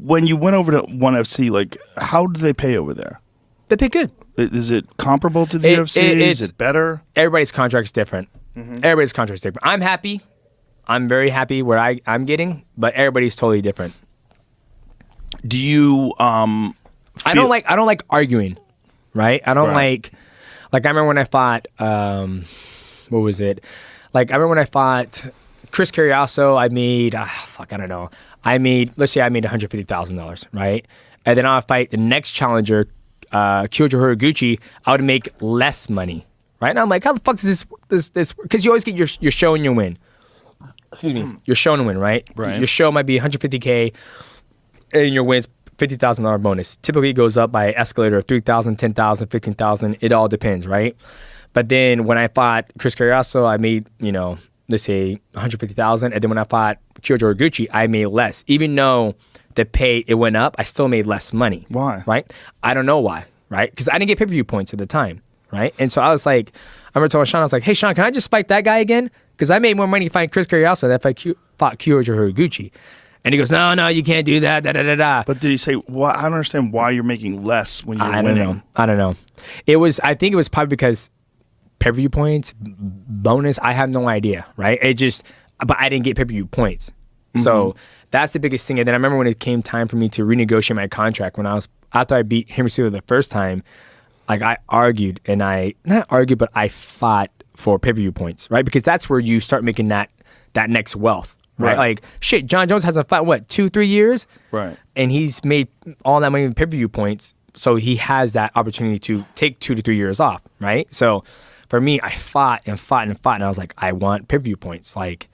When you went over to ONE FC, like, how do they pay over there? They pay good. Is it comparable to the UFC? Is it better? Everybody's contract is different. Everybody's contract is different. I'm happy. I'm very happy where I'm getting, but everybody's totally different. Do you I don't like arguing, right? I don't like I remember when I fought what was it? Like I remember when I fought Chris Carriasso, I made I don't know. Let's say I made $150,000, right? And then I'll fight the next challenger, Kyoji Horiguchi, I would make less money, right? And I'm like, how the fuck is this? Because you always get your show and your win. Excuse me, your show and win, right? Right. Your show might be $150K, and your win's $50,000 bonus. Typically, it goes up by escalator of $3,000, $10,000, $15,000. It all depends, right? But then when I fought Chris Carriasso, I made let's say $150,000, and then when I fought Kyoji Horiguchi, I made less, even though the pay it went up. I still made less money. Why? Right? I don't know why. Right? Because I didn't get pay-per-view points at the time. Right? And so I was like, I remember telling Sean, I was like, hey Sean, can I just fight that guy again? Because I made more money fighting Chris Carriasso than if I fought Kyoji Horiguchi. And he goes, no, you can't do that. But did he say? I don't understand why you're making less when you're winning. I don't know. I think it was probably because pay-per-view points, bonus. I have no idea. Right? But I didn't get pay-per-view points. So that's the biggest thing. And then I remember when it came time for me to renegotiate my contract after I beat Henry Cejudo the first time, like I argued and not argued, but I fought for pay-per-view points, right? Because that's where you start making that next wealth, right? Like shit, John Jones hasn't fought 2-3 years, right? And he's made all that money in pay-per-view points, so he has that opportunity to take 2 to 3 years off, right? So for me, I fought, and I was like, I want pay-per-view points, like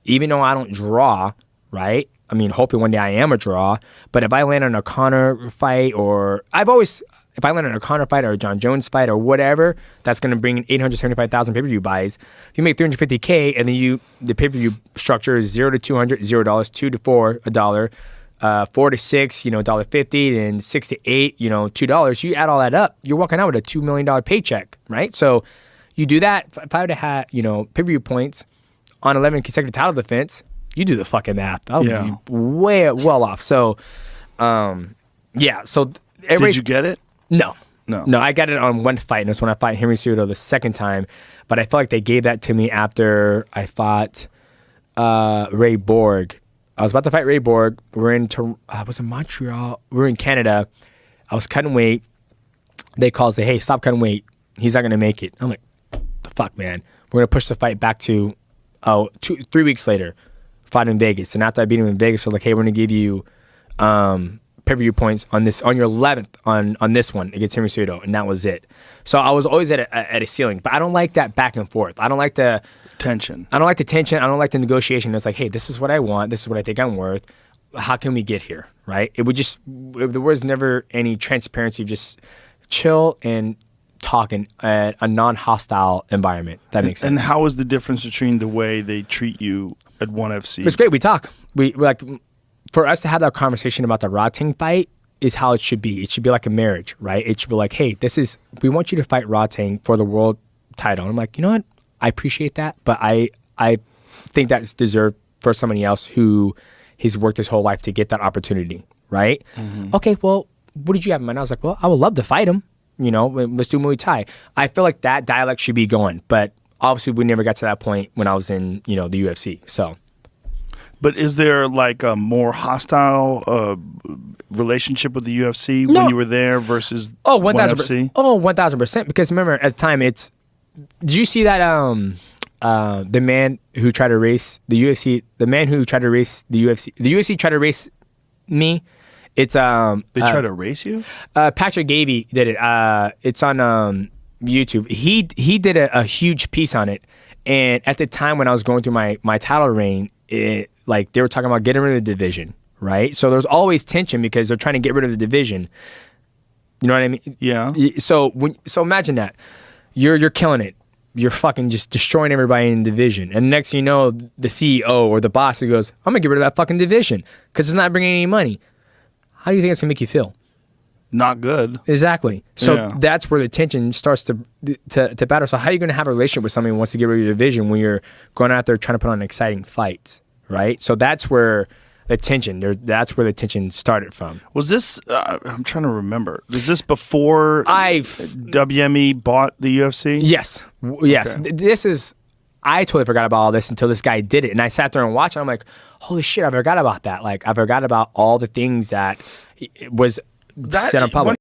even though I don't draw, right? I mean, hopefully one day I am a draw, but if I land on a Conor fight, if I land on a Conor fight or a John Jones fight or whatever, that's going to bring in 875,000 pay-per-view buys. If you make $350K and then the pay-per-view structure is 0 to 200, $0, 2 to 4, $1, 4 to 6, $1.50, then 6 to 8, $2. You add all that up, you're walking out with a $2 million paycheck, right? So you do that. If I would have had, pay-per-view points on 11 consecutive title defense, you do the fucking math. That would be way well off. So, yeah. So did you get it? No, I got it on one fight, and it's when I fought Henry Cejudo the second time. But I felt like they gave that to me after I fought Ray Borg. I was about to fight Ray Borg. I was in Montreal. We were in Canada. I was cutting weight. They called and say, hey, stop cutting weight. He's not going to make it. I'm like, the fuck, man. We're going to push the fight back to 3 weeks later. Fought in Vegas. And after I beat him in Vegas, they're like, hey, we're going to give you pay-per-view points on your 11th on this one against Henry Cejudo, and that was it. So I was always at a ceiling, but I don't like that back and forth. I don't like the tension. I don't like the tension. I don't like the negotiation. It's like, hey, this is what I want. This is what I think I'm worth. How can we get here, right? There was never any transparency. Just chill and talk in a non-hostile environment. That makes sense. And how is the difference between the way they treat you at ONE FC? It's great. We talk. We like. For us to have that conversation about the Rodtang fight is how it should be. It should be like a marriage, right? It should be like, hey, we want you to fight Rodtang for the world title. And I'm like, you know what? I appreciate that, but I think that's deserved for somebody else who has worked his whole life to get that opportunity, right? Okay, well, what did you have in mind? I was like, well, I would love to fight him. Let's do Muay Thai. I feel like that dialect should be going, but obviously we never got to that point when I was in, the UFC, so. But is there like a more hostile relationship with the UFC when you were there versus ONE FC? 1,000%. Because remember at the time did you see that the man who tried to race the UFC, the UFC tried to race me? It's they tried to race you? Patrick Gavey did it. It's on YouTube. He did a huge piece on it, and at the time when I was going through my title reign, like they were talking about getting rid of the division, right? So there's always tension because they're trying to get rid of the division. You know what I mean? Yeah. So imagine that you're killing it. You're fucking just destroying everybody in the division, and next thing you know, the CEO or the boss who goes, "I'm gonna get rid of that fucking division because it's not bringing any money." How do you think it's gonna make you feel? Not good. Exactly. So that's where the tension starts to battle. So how are you going to have a relationship with somebody who wants to get rid of your division when you're going out there trying to put on exciting fights, right? So that's where the tension. That's where the tension started from. Was this? I'm trying to remember. Was this before WME bought the UFC? Yes. Yes. Okay. This is. I totally forgot about all this until this guy did it, and I sat there and watched. And I'm like, holy shit! I forgot about that. Like I forgot about all the things that was set on public.